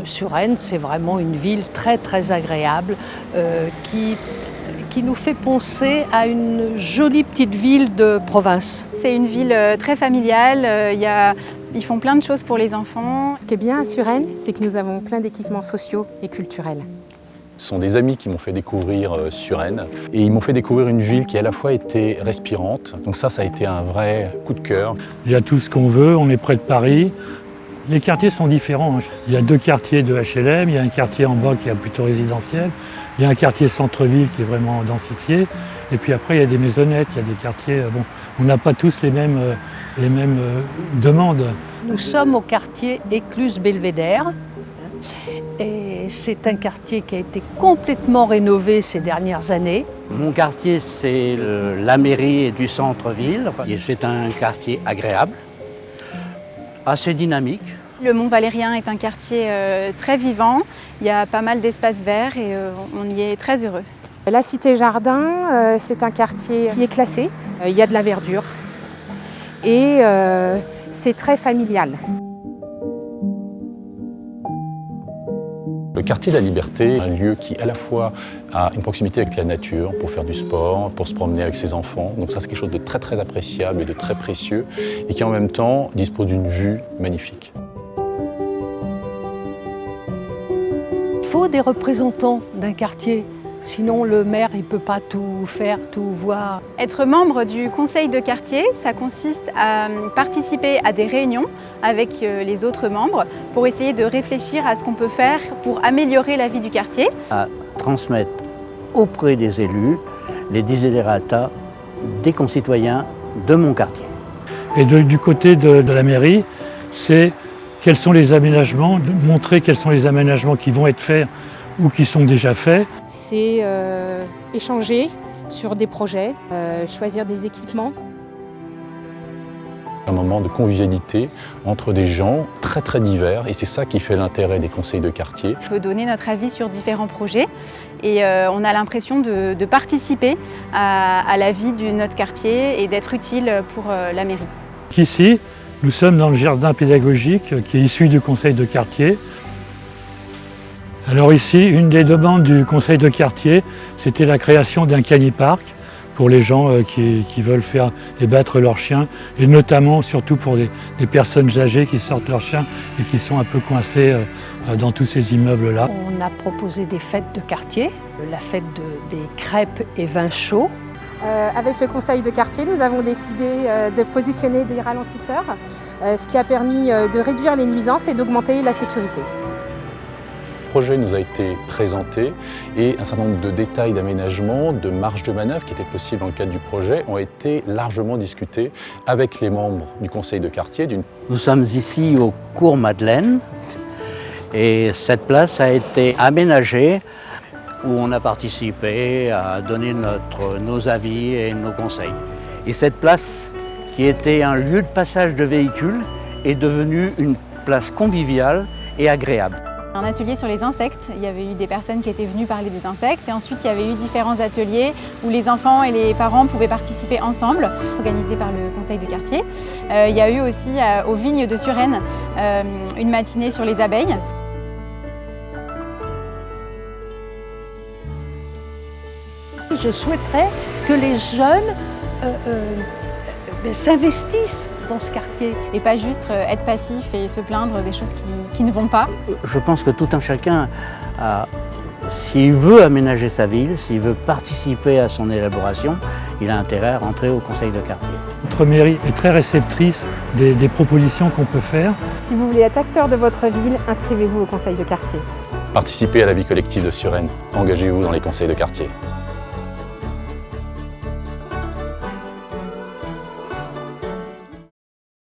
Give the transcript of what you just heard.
Suresnes, c'est vraiment une ville très agréable qui nous fait penser à une jolie petite ville de province. C'est une ville très familiale, ils font plein de choses pour les enfants. Ce qui est bien à Suresnes, c'est que nous avons plein d'équipements sociaux et culturels. Ce sont des amis qui m'ont fait découvrir Suresnes et ils m'ont fait découvrir une ville qui à la fois était respirante. Donc ça a été un vrai coup de cœur. Il y a tout ce qu'on veut, on est près de Paris. Les quartiers sont différents. Il y a 2 quartiers de HLM, il y a un quartier en bas qui est plutôt résidentiel, il y a un quartier centre-ville qui est vraiment densifié, et puis après il y a des maisonnettes, il y a des quartiers... Bon, on n'a pas tous les mêmes demandes. Nous sommes au quartier Écluse-Belvédère, et c'est un quartier qui a été complètement rénové ces dernières années. Mon quartier, c'est la mairie du centre-ville. C'est un quartier agréable, assez dynamique. Le Mont Valérien est un quartier très vivant, il y a pas mal d'espaces verts et on y est très heureux. La Cité Jardin, c'est un quartier qui est classé, il y a de la verdure et c'est très familial. Le quartier de la Liberté, un lieu qui à la fois a une proximité avec la nature pour faire du sport, pour se promener avec ses enfants. Donc ça c'est quelque chose de très appréciable et de très précieux et qui en même temps dispose d'une vue magnifique. Il faut des représentants d'un quartier, sinon le maire ne peut pas tout faire, tout voir. Être membre du conseil de quartier, ça consiste à participer à des réunions avec les autres membres pour essayer de réfléchir à ce qu'on peut faire pour améliorer la vie du quartier. À transmettre auprès des élus les desiderata des concitoyens de mon quartier. Et du côté de la mairie, c'est quels sont les aménagements, de montrer quels sont les aménagements qui vont être faits ou qui sont déjà faits. C'est échanger sur des projets, choisir des équipements. Un moment de convivialité entre des gens très divers et c'est ça qui fait l'intérêt des conseils de quartier. On peut donner notre avis sur différents projets et on a l'impression de participer à la vie de notre quartier et d'être utile pour la mairie. Ici, nous sommes dans le jardin pédagogique qui est issu du conseil de quartier. Alors ici, une des demandes du conseil de quartier, c'était la création d'un canipark pour les gens qui veulent faire et battre leurs chiens, et notamment, surtout pour des personnes âgées qui sortent leurs chiens et qui sont un peu coincées dans tous ces immeubles-là. On a proposé des fêtes de quartier, la fête des crêpes et vins chauds. Avec le conseil de quartier, nous avons décidé de positionner des ralentisseurs, ce qui a permis de réduire les nuisances et d'augmenter la sécurité. Le projet nous a été présenté et un certain nombre de détails d'aménagement, de marge de manœuvre qui étaient possibles dans le cadre du projet ont été largement discutés avec les membres du conseil de quartier. Nous sommes ici au cours Madeleine et cette place a été aménagée où on a participé à donner nos avis et nos conseils. Et cette place, qui était un lieu de passage de véhicules, est devenue une place conviviale et agréable. Un atelier sur les insectes, il y avait eu des personnes qui étaient venues parler des insectes et ensuite il y avait eu différents ateliers où les enfants et les parents pouvaient participer ensemble, organisés par le conseil de quartier. Il y a eu aussi aux vignes de Suresnes une matinée sur les abeilles. Je souhaiterais que les jeunes s'investissent dans ce quartier. Et pas juste être passif et se plaindre des choses qui ne vont pas. Je pense que tout un chacun, s'il veut aménager sa ville, s'il veut participer à son élaboration, il a intérêt à rentrer au conseil de quartier. Notre mairie est très réceptrice des propositions qu'on peut faire. Si vous voulez être acteur de votre ville, inscrivez-vous au conseil de quartier. Participez à la vie collective de Suresnes, engagez-vous dans les conseils de quartier.